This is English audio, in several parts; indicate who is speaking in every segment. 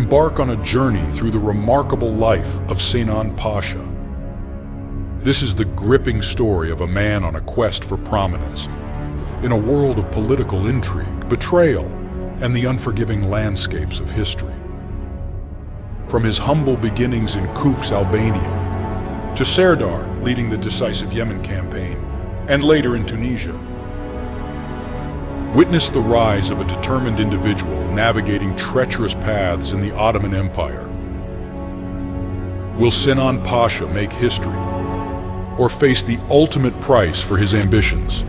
Speaker 1: embark on a journey through the remarkable life of Sinan Pasha. This is the gripping story of a man on a quest for prominence, in a world of political intrigue, betrayal, and the unforgiving landscapes of history. From his humble beginnings in Kukes, Albania, to Serdar leading the decisive Yemen campaign, and later in Tunisia, witness the rise of a determined individual navigating treacherous paths in the Ottoman Empire. Will Sinan Pasha make history, or face the ultimate price for his ambitions?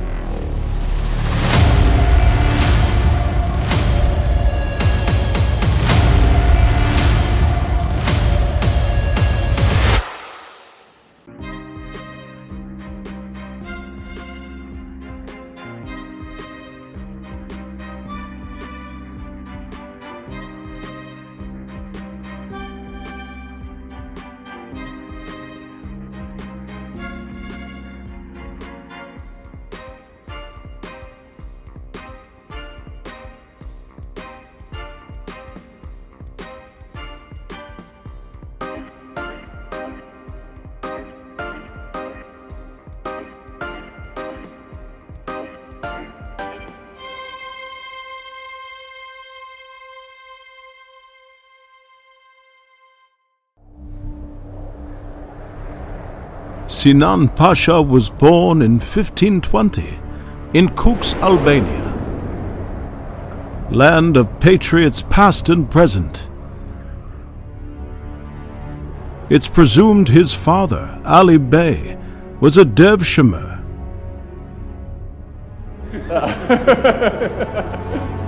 Speaker 2: Sinan Pasha was born in 1520 in Kukes, Albania, land of patriots past and present. It's presumed his father, Ali Bey, was a devshamer.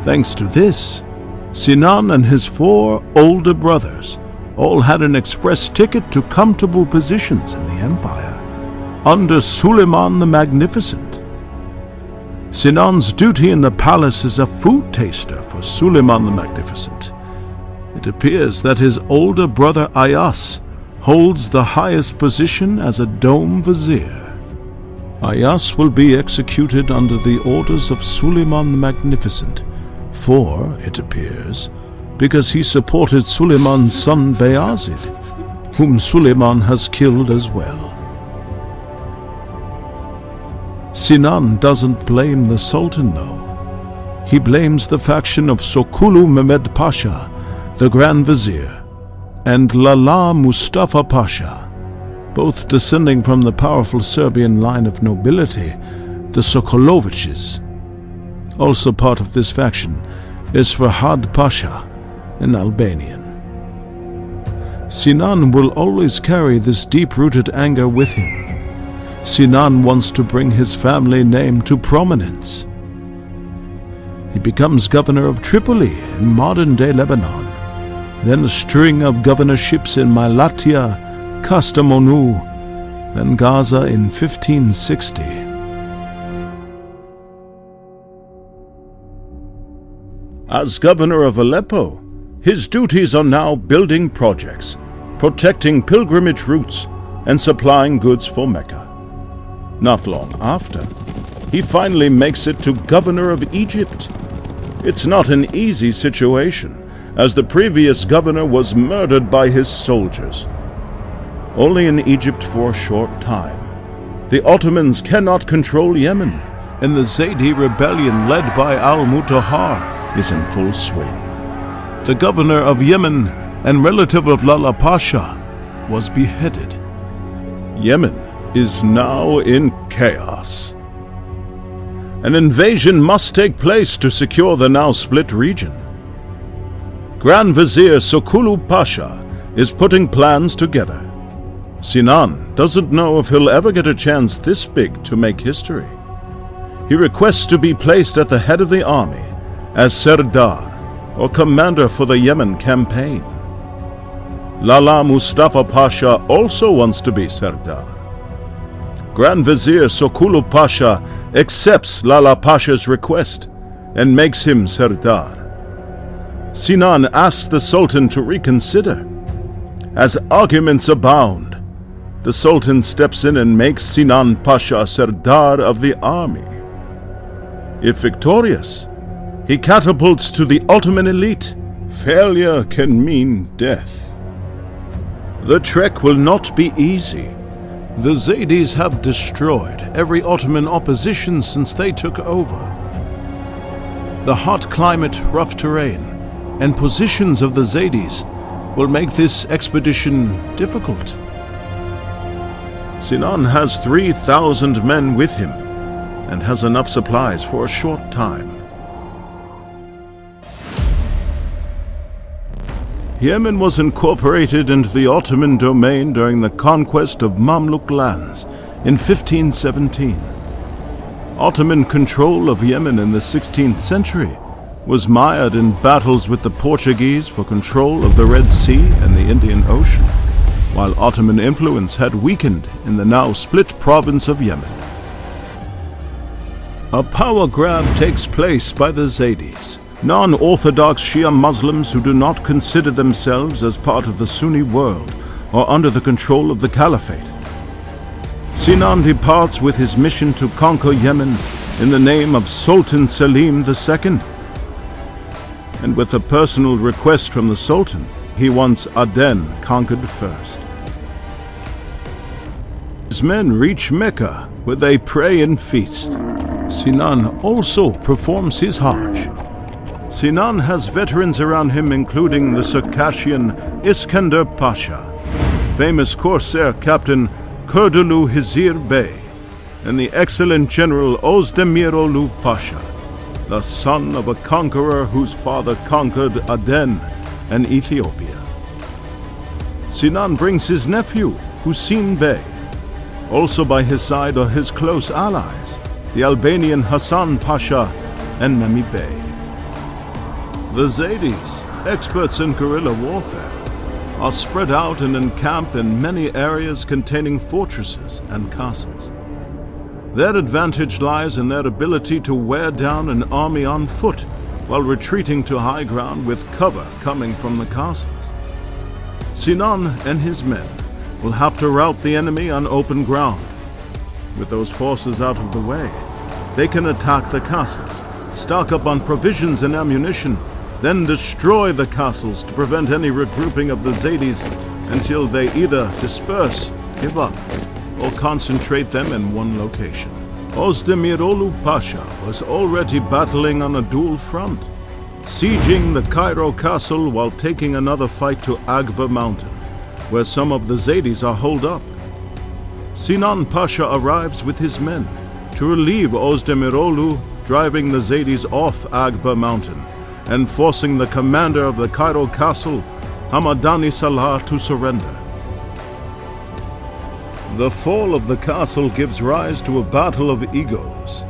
Speaker 2: Thanks to this, Sinan and his 4 older brothers all had an express ticket to comfortable positions in the empire under Suleiman the Magnificent. Sinan's duty in the palace is a food taster for Suleiman the Magnificent. It appears that his older brother Ayas holds the highest position as a dome vizier. Ayas will be executed under the orders of Suleiman the Magnificent, for, it appears, because he supported Suleiman's son Bayazid, whom Suleiman has killed as well. Sinan doesn't blame the Sultan, though. He blames the faction of Sokulu Mehmed Pasha, the Grand Vizier, and Lala Mustafa Pasha, both descending from the powerful Serbian line of nobility, the Sokoloviches. Also part of this faction is Farhad Pasha, an Albanian. Sinan will always carry this deep-rooted anger with him. Sinan wants to bring his family name to prominence. He becomes governor of Tripoli in modern-day Lebanon, then a string of governorships in Malatya, Kastamonu, then Gaza in 1560. As governor of Aleppo, his duties are now building projects, protecting pilgrimage routes, and supplying goods for Mecca. Not long after, he finally makes it to governor of Egypt. It's not an easy situation, as the previous governor was murdered by his soldiers. Only in Egypt for a short time. The Ottomans cannot control Yemen, and the Zaydi rebellion led by al-Mutahar is in full swing. The governor of Yemen and relative of Lala Pasha was beheaded. Yemen is now in chaos. An invasion must take place to secure the now split region. Grand Vizier Sokulu Pasha is putting plans together. Sinan doesn't know if he'll ever get a chance this big to make history. He requests to be placed at the head of the army as Serdar, or commander for the Yemen campaign. Lala Mustafa Pasha also wants to be Serdar. Grand Vizier Sokulu Pasha accepts Lala Pasha's request and makes him Serdar. Sinan asks the Sultan to reconsider. As arguments abound, the Sultan steps in and makes Sinan Pasha Serdar of the army. If victorious, he catapults to the Ottoman elite, Failure can mean death. The trek will not be easy. The Zaydis have destroyed every Ottoman opposition since they took over. The hot climate, rough terrain, and positions of the Zaydis will make this expedition difficult. Sinan has 3,000 men with him and has enough supplies for a short time. Yemen was incorporated into the Ottoman domain during the conquest of Mamluk lands in 1517. Ottoman control of Yemen in the 16th century was mired in battles with the Portuguese for control of the Red Sea and the Indian Ocean, while Ottoman influence had weakened in the now split province of Yemen. A power grab takes place by the Zaydis, non-Orthodox Shia Muslims who do not consider themselves as part of the Sunni world or under the control of the Caliphate. Sinan departs with his mission to conquer Yemen in the name of Sultan Selim II. And with a personal request from the Sultan, he wants Ardian conquered first. His men reach Mecca, where they pray and feast. Sinan also performs his Hajj. Sinan has veterans around him, including the Circassian Iskandar Pasha, famous Corsair captain Kurdulu Hizir Bey, and the excellent General Ozdemirolu Pasha, the son of a conqueror whose father conquered Aden and Ethiopia. Sinan brings his nephew, Hussein Bey. Also by his side are his close allies, the Albanian Hassan Pasha and Memi Bey. The Zaydis, experts in guerrilla warfare, are spread out and encamped in many areas containing fortresses and castles. Their advantage lies in their ability to wear down an army on foot while retreating to high ground with cover coming from the castles. Sinan and his men will have to rout the enemy on open ground. With those forces out of the way, they can attack the castles, stock up on provisions and ammunition, then destroy the castles to prevent any regrouping of the Zaydis until they either disperse, give up, or concentrate them in one location. Ozdemirolu Pasha was already battling on a dual front, sieging the Cairo castle while taking another fight to Agba mountain, where some of the Zaydis are holed up. Sinan Pasha arrives with his men to relieve Ozdemirolu, driving the Zaydis off Agba mountain and forcing the commander of the Cairo castle, Hamadani Salah, to surrender. The fall of the castle gives rise to a battle of egos.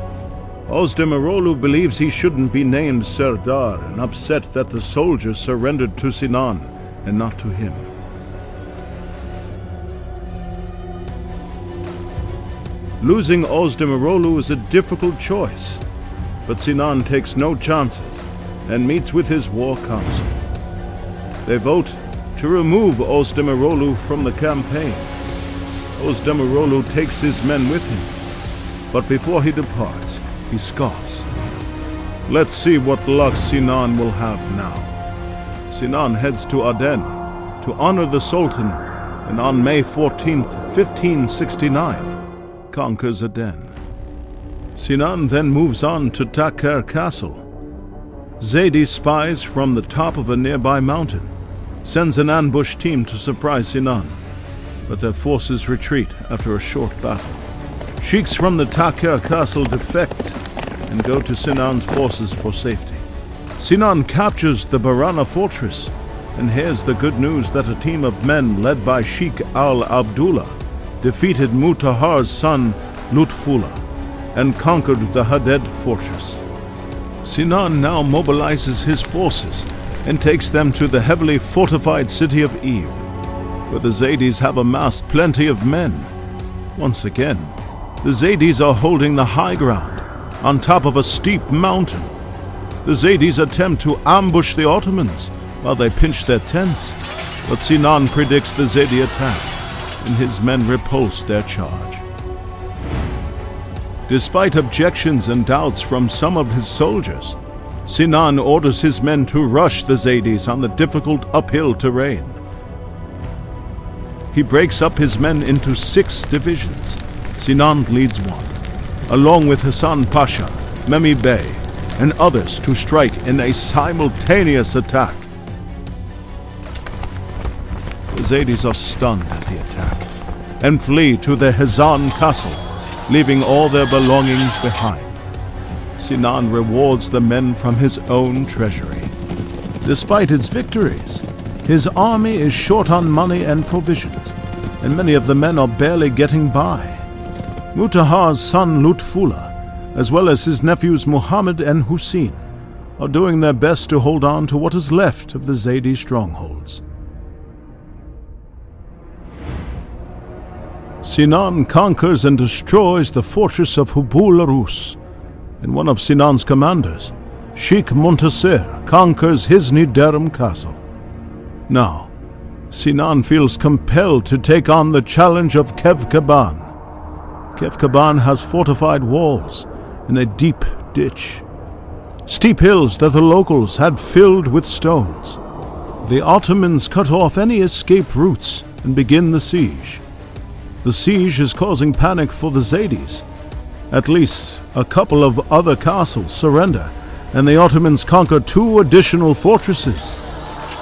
Speaker 2: Ozdemirolu believes he shouldn't be named Serdar and upset that the soldiers surrendered to Sinan and not to him. Losing Ozdemirolu is a difficult choice, but Sinan takes no chances and meets with his war council. They vote to remove Ozdemirolu from the campaign. Ozdemirolu takes his men with him, but before he departs, he scoffs. Let's see what luck Sinan will have now. Sinan heads to Aden to honor the Sultan, and on May 14th, 1569, conquers Aden. Sinan then moves on to Taker Castle. Zaydi spies from the top of a nearby mountain, sends an ambush team to surprise Sinan, but their forces retreat after a short battle. Sheiks from the Taker castle defect and go to Sinan's forces for safety. Sinan captures the Barana fortress and hears the good news that a team of men led by Sheikh al-Abdullah defeated Mutahar's son Lutfullah and conquered the Haded fortress. Sinan now mobilizes his forces and takes them to the heavily fortified city of Ib, where the Zaydis have amassed plenty of men. Once again, the Zaydis are holding the high ground on top of a steep mountain. The Zaydis attempt to ambush the Ottomans while they pitch their tents, but Sinan predicts the Zaydi attack, and his men repulse their charge. Despite objections and doubts from some of his soldiers, Sinan orders his men to rush the Zaydis on the difficult uphill terrain. He breaks up his men into 6 divisions. Sinan leads one, along with Hasan Pasha, Memi Bey, and others to strike in a simultaneous attack. The Zaydis are stunned at the attack and flee to the Hazan castle, leaving all their belongings behind. Sinan rewards the men from his own treasury. Despite its victories, his army is short on money and provisions, and many of the men are barely getting by. Mutahar's son Lutfullah, as well as his nephews Muhammad and Hussein, are doing their best to hold on to what is left of the Zaydi strongholds. Sinan conquers and destroys the fortress of Hubul Arus, and one of Sinan's commanders, Sheikh Muntasir, conquers his Niderum castle. Now, Sinan feels compelled to take on the challenge of Kevkaban. Kevkaban has fortified walls and a deep ditch, steep hills that the locals had filled with stones. The Ottomans cut off any escape routes and begin the siege. The siege is causing panic for the Zaydis. At least a couple of other castles surrender, and the Ottomans conquer 2 additional fortresses.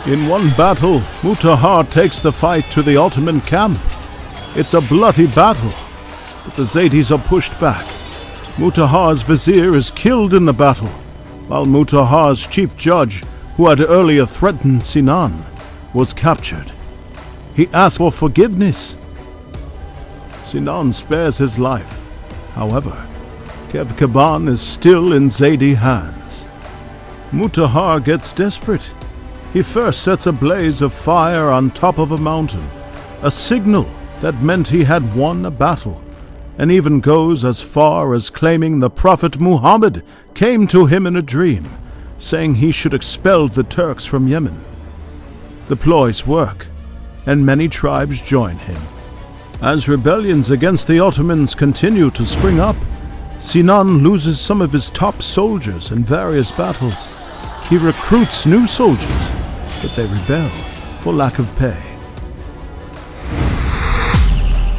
Speaker 2: In one battle, Mutahar takes the fight to the Ottoman camp. It's a bloody battle, but the Zaydis are pushed back. Mutahar's vizier is killed in the battle, while Mutahar's chief judge, who had earlier threatened Sinan, was captured. He asks for forgiveness. Sinan spares his life. However, Kevkaban is still in Zaydi hands. Mutahar gets desperate. He first sets a blaze of fire on top of a mountain, a signal that meant he had won a battle, and even goes as far as claiming the Prophet Muhammad came to him in a dream, saying he should expel the Turks from Yemen. The ploys work, and many tribes join him. As rebellions against the Ottomans continue to spring up, Sinan loses some of his top soldiers in various battles. He recruits new soldiers, but they rebel for lack of pay.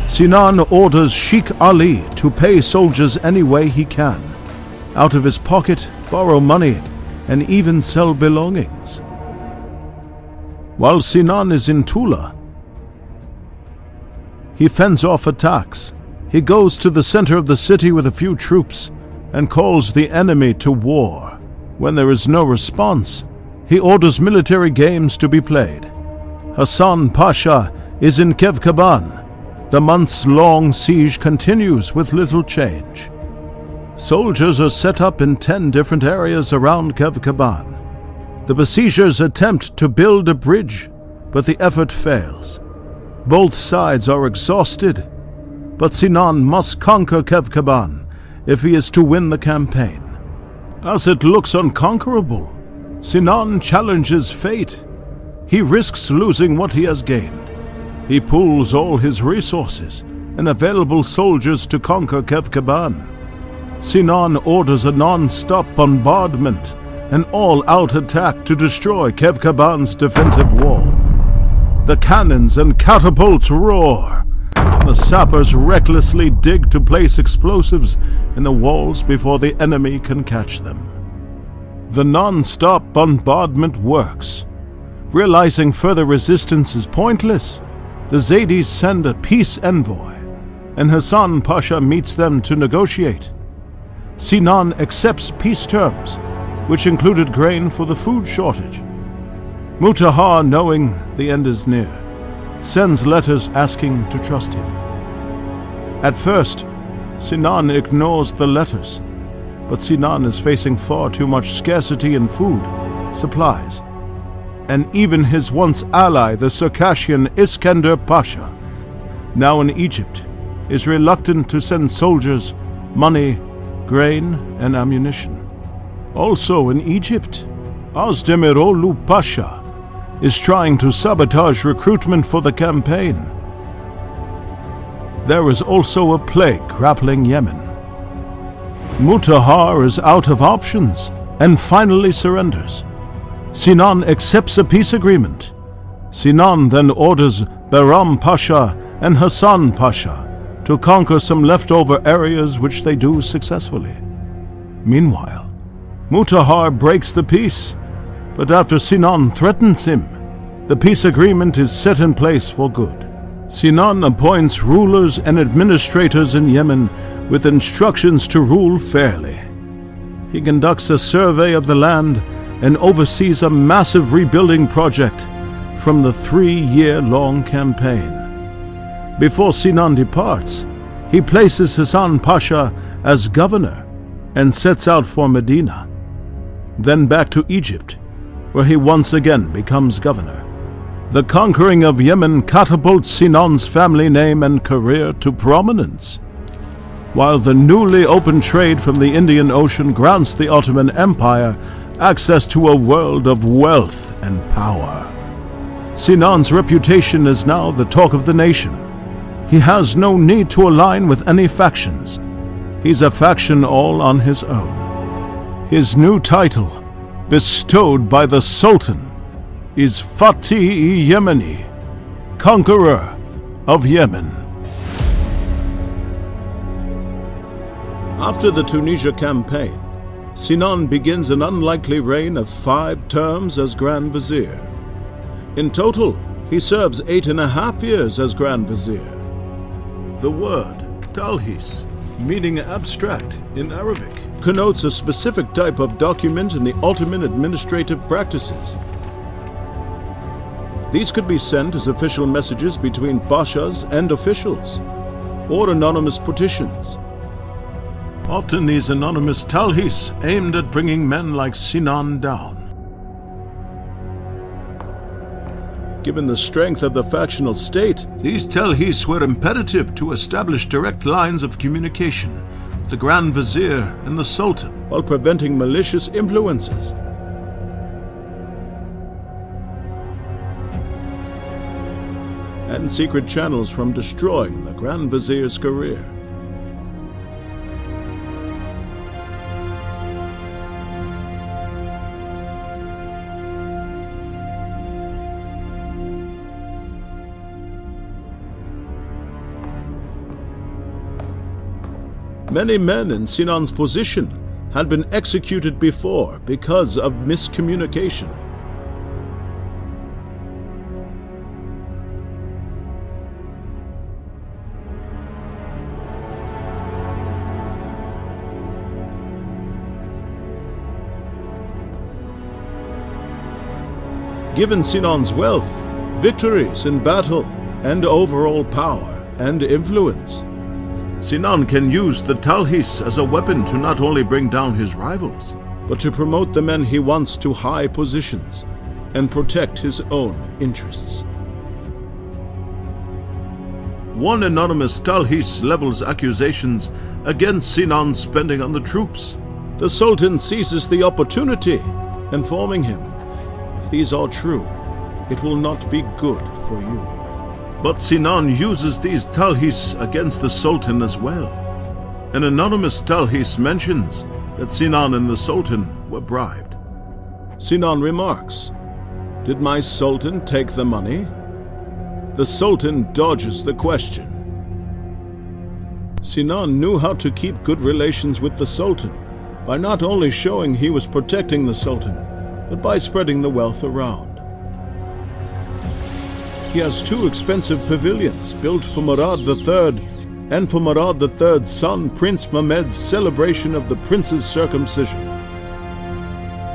Speaker 2: Sinan orders Sheikh Ali to pay soldiers any way he can, out of his pocket, borrow money, and even sell belongings. While Sinan is in Tula, he fends off attacks. He goes to the center of the city with a few troops and calls the enemy to war. When there is no response, he orders military games to be played. Hasan Pasha is in Kevkaban. The months-long siege continues with little change. Soldiers are set up in 10 different areas around Kevkaban. The besiegers attempt to build a bridge, but the effort fails. Both sides are exhausted, but Sinan must conquer Kevkaban if he is to win the campaign. As it looks unconquerable, Sinan challenges fate. He risks losing what he has gained. He pools all his resources and available soldiers to conquer Kevkaban. Sinan orders a non-stop bombardment, an all-out attack to destroy Kevkaban's defensive wall. The cannons and catapults roar. The sappers recklessly dig to place explosives in the walls before the enemy can catch them. The non-stop bombardment works. Realizing further resistance is pointless, the Zaydis send a peace envoy, and Hasan Pasha meets them to negotiate. Sinan accepts peace terms, which included grain for the food shortage. Mutahar, knowing the end is near, sends letters asking to trust him. At first, Sinan ignores the letters, but Sinan is facing far too much scarcity in food, supplies, and even his once ally, the Circassian Iskender Pasha, now in Egypt, is reluctant to send soldiers, money, grain, and ammunition. Also in Egypt, Özdemirolu Pasha is trying to sabotage recruitment for the campaign. There is also a plague grappling Yemen. Mutahar is out of options and finally surrenders. Sinan accepts a peace agreement. Sinan then orders Bahram Pasha and Hasan Pasha to conquer some leftover areas, which they do successfully. Meanwhile, Mutahar breaks the peace, but after Sinan threatens him, the peace agreement is set in place for good. Sinan appoints rulers and administrators in Yemen with instructions to rule fairly. He conducts a survey of the land and oversees a massive rebuilding project from the 3-year-long campaign. Before Sinan departs, he places Hasan Pasha as governor and sets out for Medina, then back to Egypt, where he once again becomes governor. The conquering of Yemen catapults Sinan's family name and career to prominence, while the newly opened trade from the Indian Ocean grants the Ottoman Empire access to a world of wealth and power. Sinan's reputation is now the talk of the nation. He has no need to align with any factions. He's a faction all on his own. His new title, bestowed by the Sultan, is Fatih-i-Yemeni, Conqueror of Yemen. After the Tunisia campaign, Sinan begins an unlikely reign of 5 terms as Grand Vizier. In total, he serves 8.5 years as Grand Vizier. The word talhis, meaning abstract in Arabic, connotes a specific type of document in the Ottoman administrative practices. These could be sent as official messages between pashas and officials, or anonymous petitions. Often these anonymous talhis aimed at bringing men like Sinan down. Given the strength of the factional state, these talhis were imperative to establish direct lines of communication with the Grand Vizier and the Sultan, while preventing malicious influences. And secret channels from destroying the Grand Vizier's career. Many men in Sinan's position had been executed before because of miscommunication. Given Sinan's wealth, victories in battle, and overall power and influence, Sinan can use the talhis as a weapon to not only bring down his rivals, but to promote the men he wants to high positions and protect his own interests. One anonymous talhis levels accusations against Sinan's spending on the troops. The Sultan seizes the opportunity, informing him, "If these are true, it will not be good for you." But Sinan uses these talhis against the Sultan as well. An anonymous talhis mentions that Sinan and the Sultan were bribed. Sinan remarks, "Did my Sultan take the money?" The Sultan dodges the question. Sinan knew how to keep good relations with the Sultan by not only showing he was protecting the Sultan, but by spreading the wealth around. He has 2 expensive pavilions built for Murad III and for Murad III's son Prince Mehmed's celebration of the prince's circumcision.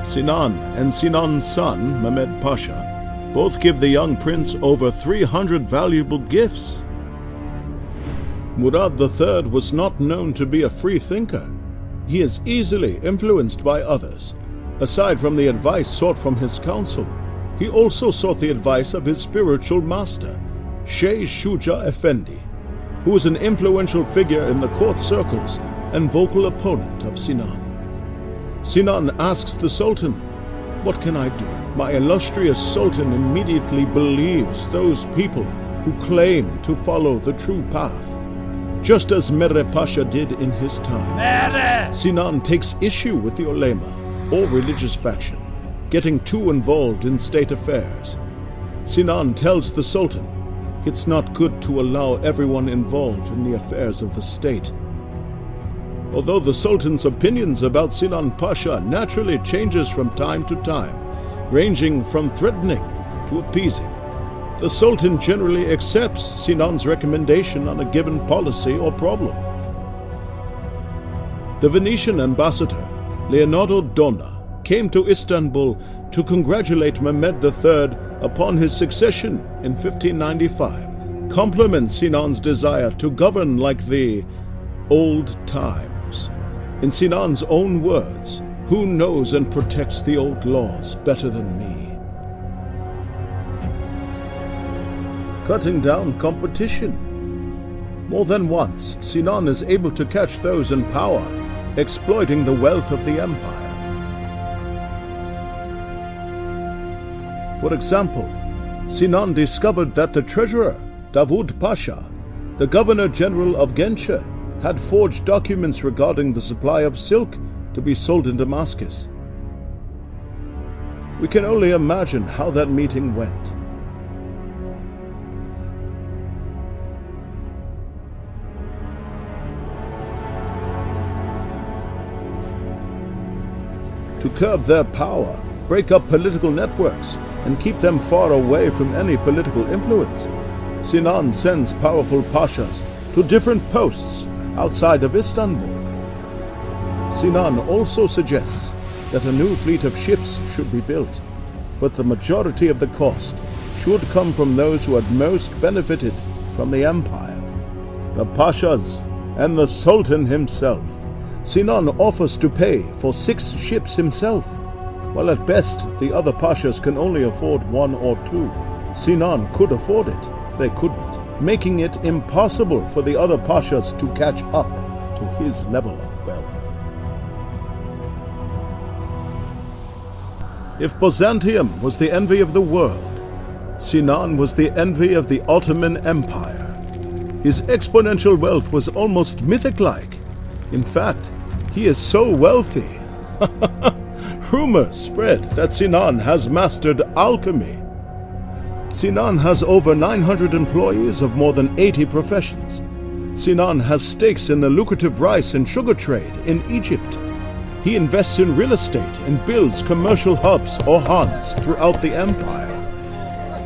Speaker 2: Sinan and Sinan's son Mehmed Pasha both give the young prince over 300 valuable gifts. Murad III was not known to be a free thinker. He is easily influenced by others. Aside from the advice sought from his council, he also sought the advice of his spiritual master, Sheikh Shuja Effendi, who was an influential figure in the court circles and vocal opponent of Sinan. Sinan asks the Sultan, "What can I do?" My illustrious Sultan immediately believes those people who claim to follow the true path, just as Mere Pasha did in his time. Sinan takes issue with the ulema, or religious faction getting too involved in state affairs. Sinan tells the Sultan it's not good to allow everyone involved in the affairs of the state. Although the Sultan's opinions about Sinan Pasha naturally changes from time to time, ranging from threatening to appeasing, the Sultan generally accepts Sinan's recommendation on a given policy or problem. The Venetian ambassador, Leonardo Donna, came to Istanbul to congratulate Mehmed III upon his succession in 1595, compliment Sinan's desire to govern like the old times. In Sinan's own words, "Who knows and protects the old laws better than me?" Cutting down competition. More than once, Sinan is able to catch those in power, exploiting the wealth of the empire. For example, Sinan discovered that the treasurer, Davud Pasha, the governor-general of Gence, had forged documents regarding the supply of silk to be sold in Damascus. We can only imagine how that meeting went. To curb their power, break up political networks, and keep them far away from any political influence, Sinan sends powerful pashas to different posts outside of Istanbul. Sinan also suggests that a new fleet of ships should be built, but the majority of the cost should come from those who had most benefited from the empire, the pashas and the Sultan himself. Sinan offers to pay for 6 ships himself, while at best the other pashas can only afford 1 or 2. Sinan could afford it, they couldn't, making it impossible for the other pashas to catch up to his level of wealth. If Byzantium was the envy of the world, Sinan was the envy of the Ottoman Empire. His exponential wealth was almost mythic-like. In fact, he is so wealthy. Rumors spread that Sinan has mastered alchemy. Sinan has over 900 employees of more than 80 professions. Sinan has stakes in the lucrative rice and sugar trade in Egypt. He invests in real estate and builds commercial hubs or khans throughout the empire.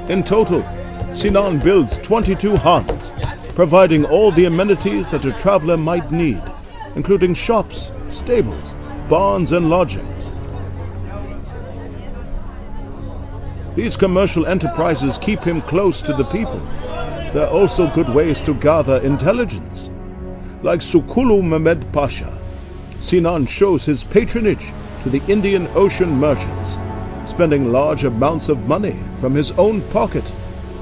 Speaker 2: In total, Sinan builds 22 khans, providing all the amenities that a traveler might need, including shops, stables, barns, and lodgings. These commercial enterprises keep him close to the people. There are also good ways to gather intelligence. Like Sukulu Mehmed Pasha, Sinan shows his patronage to the Indian Ocean merchants, spending large amounts of money from his own pocket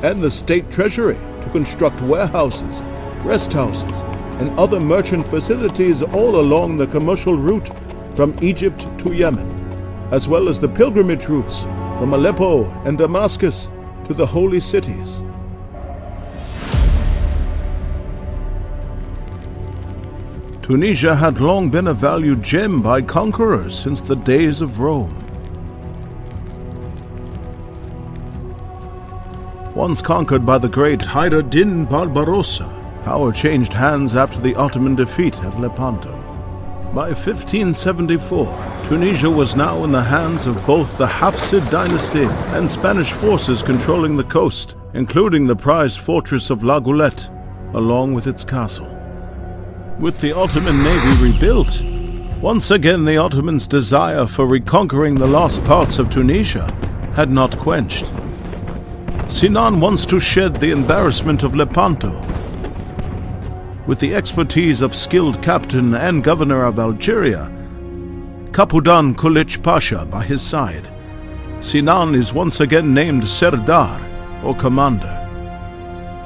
Speaker 2: and the state treasury to construct warehouses, rest houses, and other merchant facilities all along the commercial route from Egypt to Yemen, as well as the pilgrimage routes from Aleppo and Damascus to the holy cities. Tunisia had long been a valued gem by conquerors since the days of Rome. Once conquered by the great Ardian Barbarossa, power changed hands after the Ottoman defeat at Lepanto. By 1574, Tunisia was now in the hands of both the Hafsid dynasty and Spanish forces controlling the coast, including the prized fortress of La Goulette, along with its castle. With the Ottoman navy rebuilt, once again the Ottomans' desire for reconquering the lost parts of Tunisia had not quenched. Sinan wants to shed the embarrassment of Lepanto. With the expertise of skilled captain and governor of Algeria, Kapudan Kulich Pasha by his side, Sinan is once again named Serdar, or commander.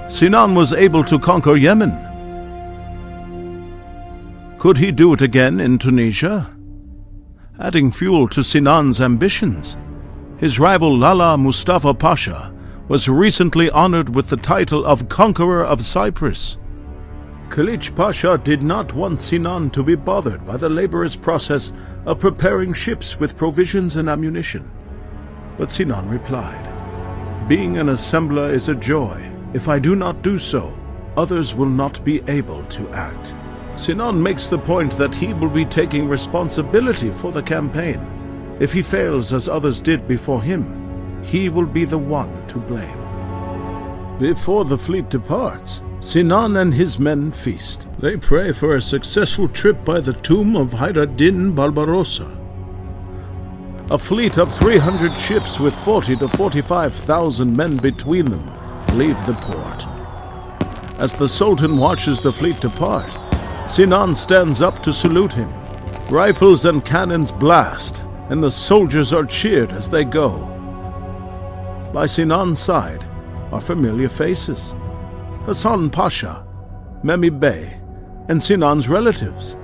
Speaker 2: Sinan was able to conquer Yemen. Could he do it again in Tunisia? Adding fuel to Sinan's ambitions, his rival Lala Mustafa Pasha was recently honored with the title of Conqueror of Cyprus. Koca Pasha did not want Sinan to be bothered by the laborious process of preparing ships with provisions and ammunition. But Sinan replied, "Being an assembler is a joy. If I do not do so, others will not be able to act." Sinan makes the point that he will be taking responsibility for the campaign. If he fails as others did before him, he will be the one to blame. Before the fleet departs, Sinan and his men feast. They pray for a successful trip by the tomb of Ardian Barbarossa. A fleet of 300 ships with 40 to 45,000 men between them leave the port. As the Sultan watches the fleet depart, Sinan stands up to salute him. Rifles and cannons blast, and the soldiers are cheered as they go. By Sinan's side are familiar faces: Hassan Pasha, Memi Bey, and Sinan's relatives.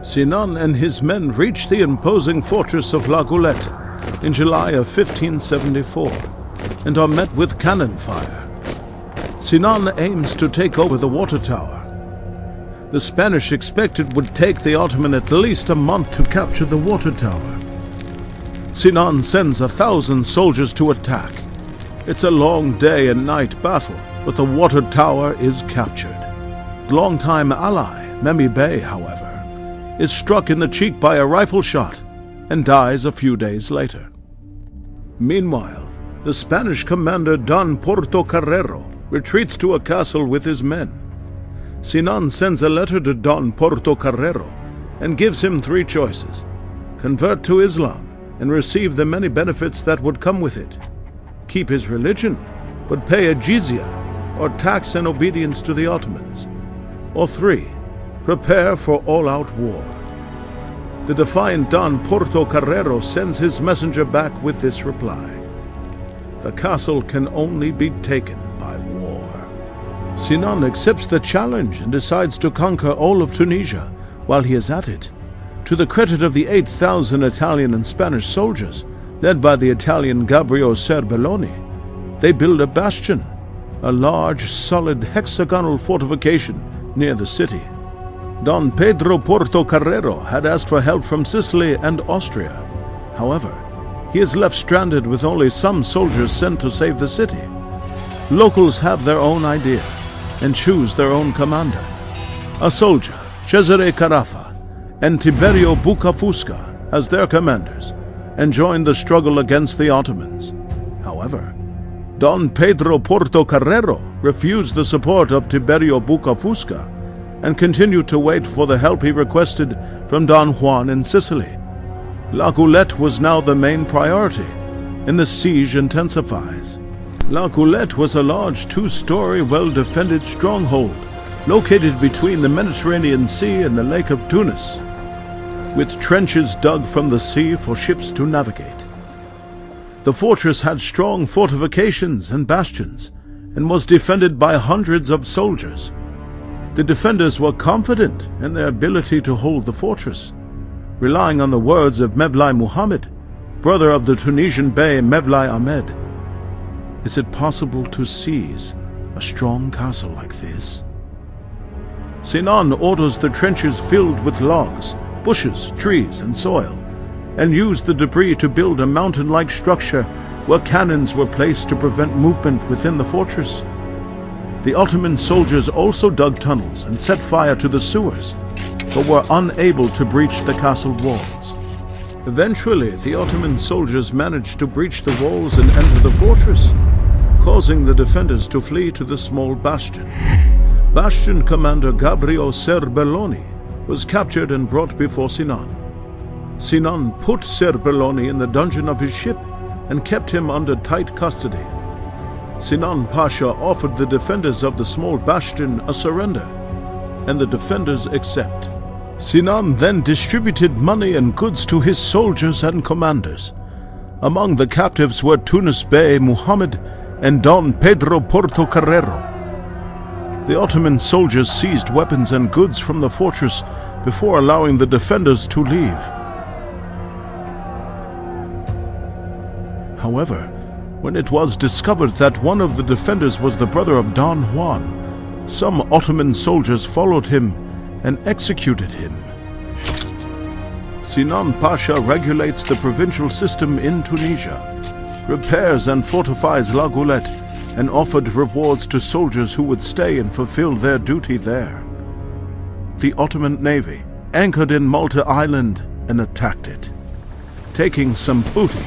Speaker 2: Sinan and his men reach the imposing fortress of La Goulette in July of 1574 and are met with cannon fire. Sinan aims to take over the water tower. The Spanish expected would take the Ottoman at least a month to capture the water tower. Sinan sends 1,000 soldiers to attack. It's a long day and night battle, but the water tower is captured. Longtime ally Memi Bey, however, is struck in the cheek by a rifle shot and dies a few days later. Meanwhile, the Spanish commander Don Portocarrero retreats to a castle with his men. Sinan sends a letter to Don Portocarrero and gives him 3 choices: convert to Islam and receive the many benefits that would come with it, keep his religion but pay a jizya or tax and obedience to the Ottomans, or 3, prepare for all-out war. The defiant Don Portocarrero sends his messenger back with this reply: the castle can only be taken by war. Sinan accepts the challenge and decides to conquer all of Tunisia while he is at it. To the credit of the 8,000 Italian and Spanish soldiers, led by the Italian Gabriele Serbelloni, they build a bastion, a large, solid, hexagonal fortification near the city. Don Pedro Portocarrero had asked for help from Sicily and Austria. However, he is left stranded with only some soldiers sent to save the city. Locals have their own idea and choose their own commander: a soldier, Cesare Carafa, and Tiberio Bucafusca as their commanders, and join the struggle against the Ottomans. However, Don Pedro Portocarrero refused the support of Tiberio Bucafusca and continued to wait for the help he requested from Don Juan in Sicily. La Goulette was now the main priority, and the siege intensifies. La Goulette was a large 2-story, well-defended stronghold located between the Mediterranean Sea and the Lake of Tunis, with trenches dug from the sea for ships to navigate. The fortress had strong fortifications and bastions, and was defended by hundreds of soldiers. The defenders were confident in their ability to hold the fortress, relying on the words of Mevlai Muhammad, brother of the Tunisian Bey Mevlai Ahmed. Is it possible to seize a strong castle like this? Sinan orders the trenches filled with logs, bushes, trees, and soil, and used the debris to build a mountain-like structure where cannons were placed to prevent movement within the fortress. The Ottoman soldiers also dug tunnels and set fire to the sewers, but were unable to breach the castle walls. Eventually, the Ottoman soldiers managed to breach the walls and enter the fortress, causing the defenders to flee to the small bastion. Bastion commander Gabriele Serbelloni was captured and brought before Sinan. Sinan put Serbelloni in the dungeon of his ship and kept him under tight custody. Sinan Pasha offered the defenders of the small bastion a surrender, and the defenders accept. Sinan then distributed money and goods to his soldiers and commanders. Among the captives were Tunis Bey Muhammad and Don Pedro Portocarrero. The Ottoman soldiers seized weapons and goods from the fortress before allowing the defenders to leave. However, when it was discovered that one of the defenders was the brother of Don Juan, some Ottoman soldiers followed him and executed him. Sinan Pasha regulates the provincial system in Tunisia, repairs and fortifies La Goulette, and offered rewards to soldiers who would stay and fulfill their duty there. The Ottoman navy anchored in Malta Island and attacked it, taking some booty.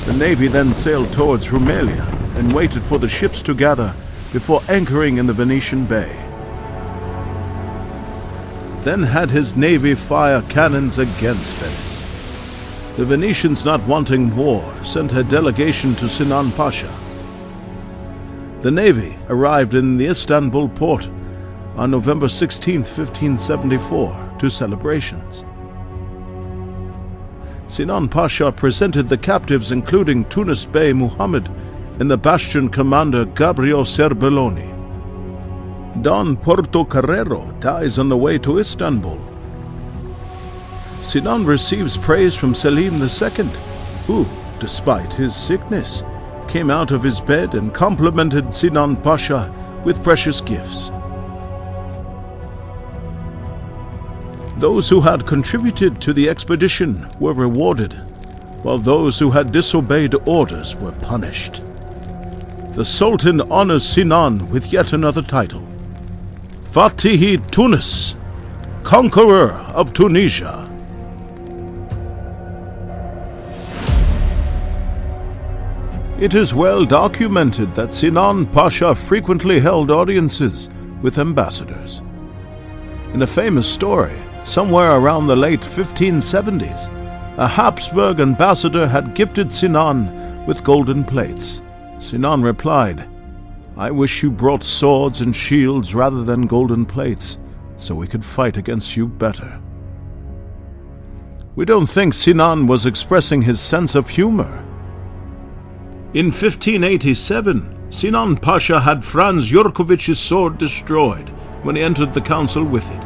Speaker 2: The navy then sailed towards Rumelia and waited for the ships to gather before anchoring in the Venetian Bay. Then had his navy fire cannons against Venice. The Venetians, not wanting war, sent a delegation to Sinan Pasha. The navy arrived in the Istanbul port on November 16, 1574, to celebrations. Sinan Pasha presented the captives, including Tunis Bey Muhammad and the bastion commander Gabriel Serbelloni. Don Portocarrero dies on the way to Istanbul. Sinan receives praise from Selim II, who, despite his sickness, came out of his bed and complimented Sinan Pasha with precious gifts. Those who had contributed to the expedition were rewarded, while those who had disobeyed orders were punished. The Sultan honors Sinan with yet another title, Fatihi Tunis, Conqueror of Tunisia. It is well documented that Sinan Pasha frequently held audiences with ambassadors. In a famous story, somewhere around the late 1570s, a Habsburg ambassador had gifted Sinan with golden plates. Sinan replied, "I wish you brought swords and shields rather than golden plates, so we could fight against you better." We don't think Sinan was expressing his sense of humor. In 1587, Sinan Pasha had Franz Yurkovich's sword destroyed when he entered the council with it.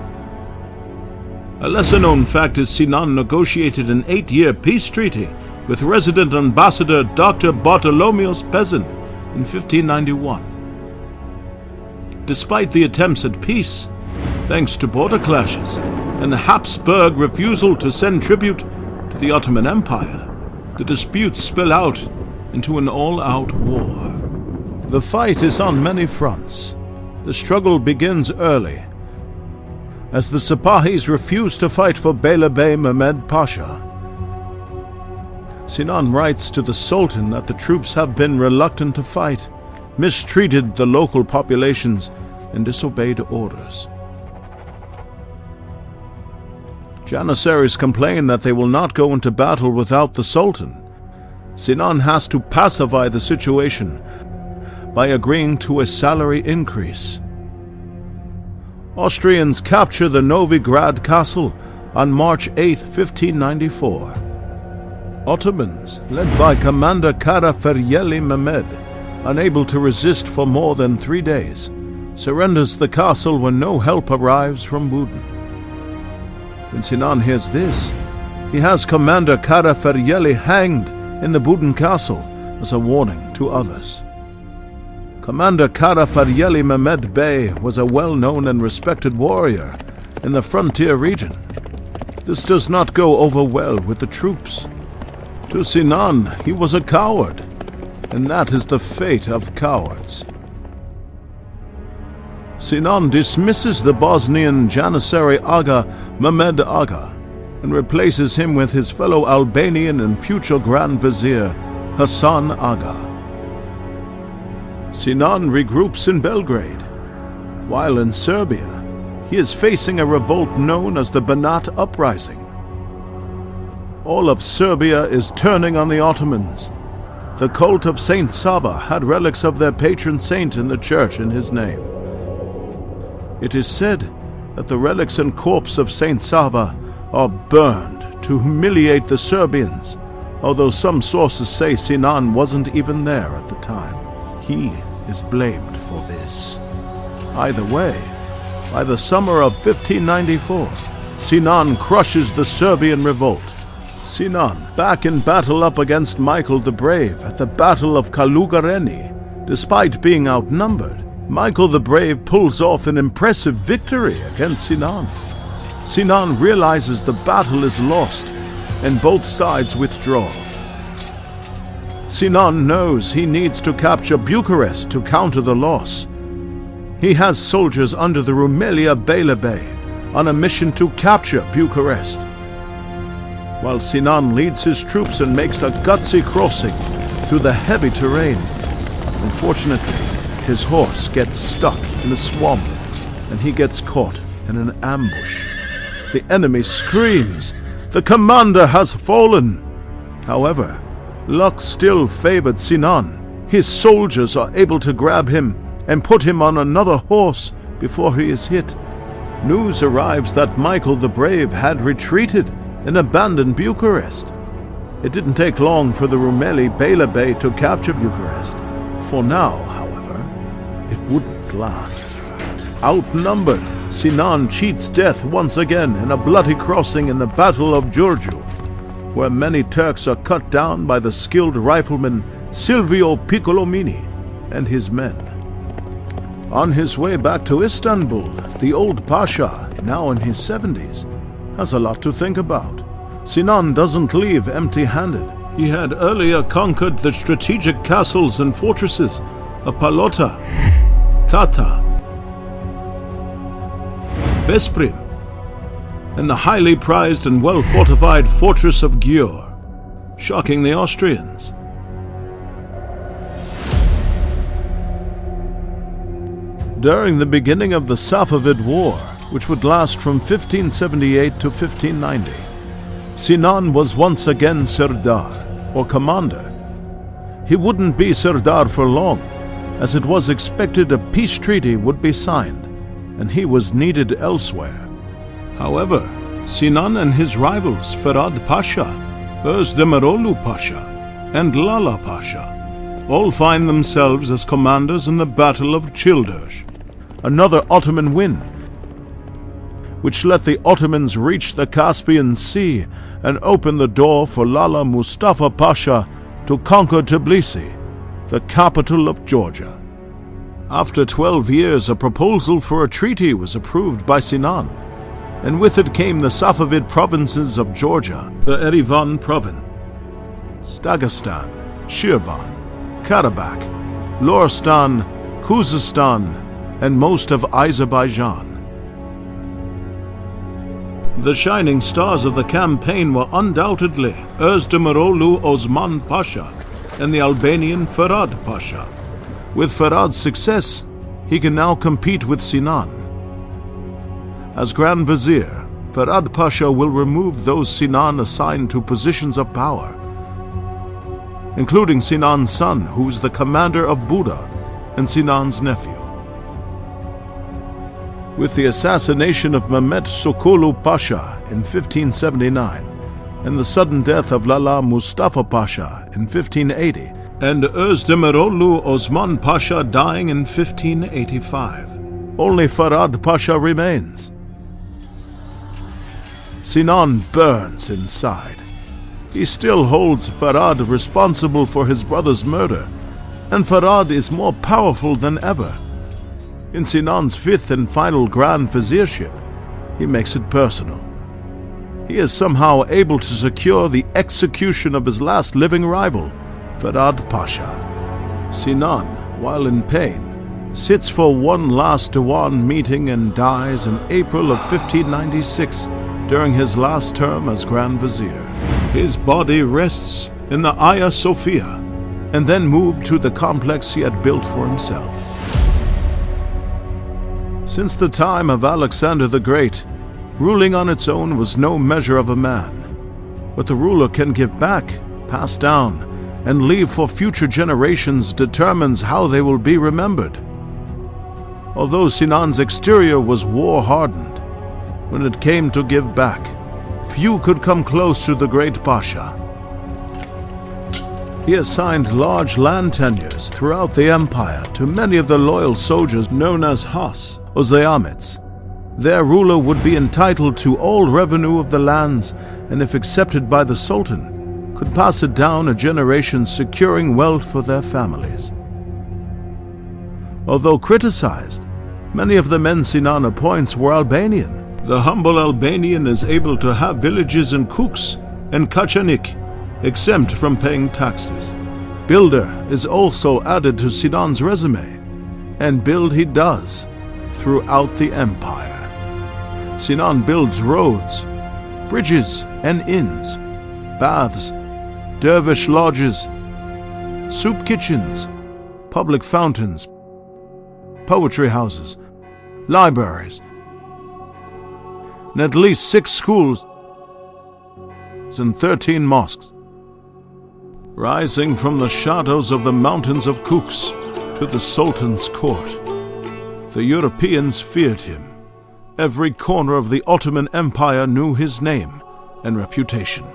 Speaker 2: A lesser-known fact is Sinan negotiated an 8-year peace treaty with resident ambassador Dr. Bartolomeus Pezin in 1591. Despite the attempts at peace, thanks to border clashes and the Habsburg refusal to send tribute to the Ottoman Empire, the disputes spill out into an all-out war. The fight is on many fronts. The struggle begins early, as the Sipahis refuse to fight for Beyler Bey Mehmed Pasha. Sinan writes to the Sultan that the troops have been reluctant to fight, mistreated the local populations, and disobeyed orders. Janissaries complain that they will not go into battle without the Sultan. Sinan has to pacify the situation by agreeing to a salary increase. Austrians capture the Novigrad castle on March 8, 1594. Ottomans, led by Commander Kara Feryeli Mehmed, unable to resist for more than 3 days, surrenders the castle when no help arrives from Budin. When Sinan hears this, he has Commander Kara Feryeli hanged in the Budin castle as a warning to others. Commander Kara Feryeli Mehmed Bey was a well-known and respected warrior in the frontier region. This does not go over well with the troops. To Sinan, he was a coward, and that is the fate of cowards. Sinan dismisses the Bosnian Janissary Aga Mehmed Aga and replaces him with his fellow Albanian and future Grand Vizier Hassan Aga. Sinan regroups in Belgrade. While in Serbia, he is facing a revolt known as the Banat Uprising. All of Serbia is turning on the Ottomans. The cult of Saint Sava had relics of their patron saint in the church in his name. It is said that the relics and corpse of Saint Sava are burned to humiliate the Serbians, although some sources say Sinan wasn't even there at the time. He is blamed for this. Either way, by the summer of 1594, Sinan crushes the Serbian revolt. Sinan, back in battle up against Michael the Brave at the Battle of Kalugareni, despite being outnumbered, Michael the Brave pulls off an impressive victory against Sinan. Sinan realizes the battle is lost, and both sides withdraw. Sinan knows he needs to capture Bucharest to counter the loss. He has soldiers under the Rumelia Bey on a mission to capture Bucharest, while Sinan leads his troops and makes a gutsy crossing through the heavy terrain. Unfortunately, his horse gets stuck in a swamp, and he gets caught in an ambush. The enemy screams, "The commander has fallen!" However, luck still favored Sinan. His soldiers are able to grab him and put him on another horse before he is hit. News arrives that Michael the Brave had retreated and abandoned Bucharest. It didn't take long for the Rumeli Bey to capture Bucharest. For now, however, it wouldn't last. Outnumbered, Sinan cheats death once again in a bloody crossing in the Battle of Giurgiu, where many Turks are cut down by the skilled rifleman Silvio Piccolomini and his men. On his way back to Istanbul, the old Pasha, now in his 70s, has a lot to think about. Sinan doesn't leave empty-handed. He had earlier conquered the strategic castles and fortresses of Palota, Tata, Veszprém, and the highly prized and well-fortified fortress of Győr, shocking the Austrians. During the beginning of the Safavid War, which would last from 1578 to 1590, Sinan was once again Serdar, or commander. He wouldn't be Serdar for long, as it was expected a peace treaty would be signed, and he was needed elsewhere. However, Sinan and his rivals Ferhat Pasha, Özdemirolu Pasha, and Lala Pasha all find themselves as commanders in the Battle of Çildır, another Ottoman win, which let the Ottomans reach the Caspian Sea and open the door for Lala Mustafa Pasha to conquer Tbilisi, the capital of Georgia. After 12 years, a proposal for a treaty was approved by Sinan, and with it came the Safavid provinces of Georgia, the Erivan province, Dagestan, Shirvan, Karabakh, Lorestan, Khuzestan, and most of Azerbaijan. The shining stars of the campaign were undoubtedly Özdemirolu Osman Pasha and the Albanian Ferhat Pasha. With Ferhat's success, he can now compete with Sinan. As Grand Vizier, Ferhat Pasha will remove those Sinan assigned to positions of power, including Sinan's son, who's the commander of Buda, and Sinan's nephew. With the assassination of Mehmet Sokolu Pasha in 1579, and the sudden death of Lala Mustafa Pasha in 1580, and Özdemirolu Osman Pasha dying in 1585, only Ferhat Pasha remains. Sinan burns inside. He still holds Ferhat responsible for his brother's murder, and Ferhat is more powerful than ever. In Sinan's fifth and final Grand Viziership, he makes it personal. He is somehow able to secure the execution of his last living rival, Ferhat Pasha. Sinan, while in pain, sits for one last Diwan meeting and dies in April of 1596 during his last term as Grand Vizier. His body rests in the Hagia Sophia and then moved to the complex he had built for himself. Since the time of Alexander the Great, ruling on its own was no measure of a man. What the ruler can give back, pass down, and leave for future generations determines how they will be remembered. Although Sinan's exterior was war-hardened, when it came to give back, few could come close to the great Pasha. He assigned large land tenures throughout the empire to many of the loyal soldiers known as Has, or Zeamits. Their ruler would be entitled to all revenue of the lands, and if accepted by the Sultan, could pass it down a generation, securing wealth for their families. Although criticized, many of the men Sinan appoints were Albanian. The humble Albanian is able to have villages in Kukes and Kaçanik exempt from paying taxes. Builder is also added to Sinan's resume, and build he does throughout the empire. Sinan builds roads, bridges and inns, baths, dervish lodges, soup kitchens, public fountains, poetry houses, libraries, and at least 6 schools and 13 mosques. Rising from the shadows of the mountains of Kukes to the Sultan's court, the Europeans feared him. Every corner of the Ottoman Empire knew his name and reputation.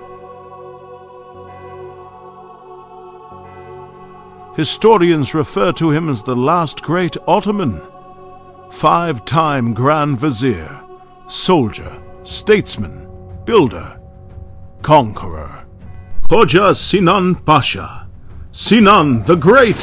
Speaker 2: Historians refer to him as the last great Ottoman, 5-time Grand Vizier, soldier, statesman, builder, conqueror. Koca Sinan Pasha, Sinan the Great!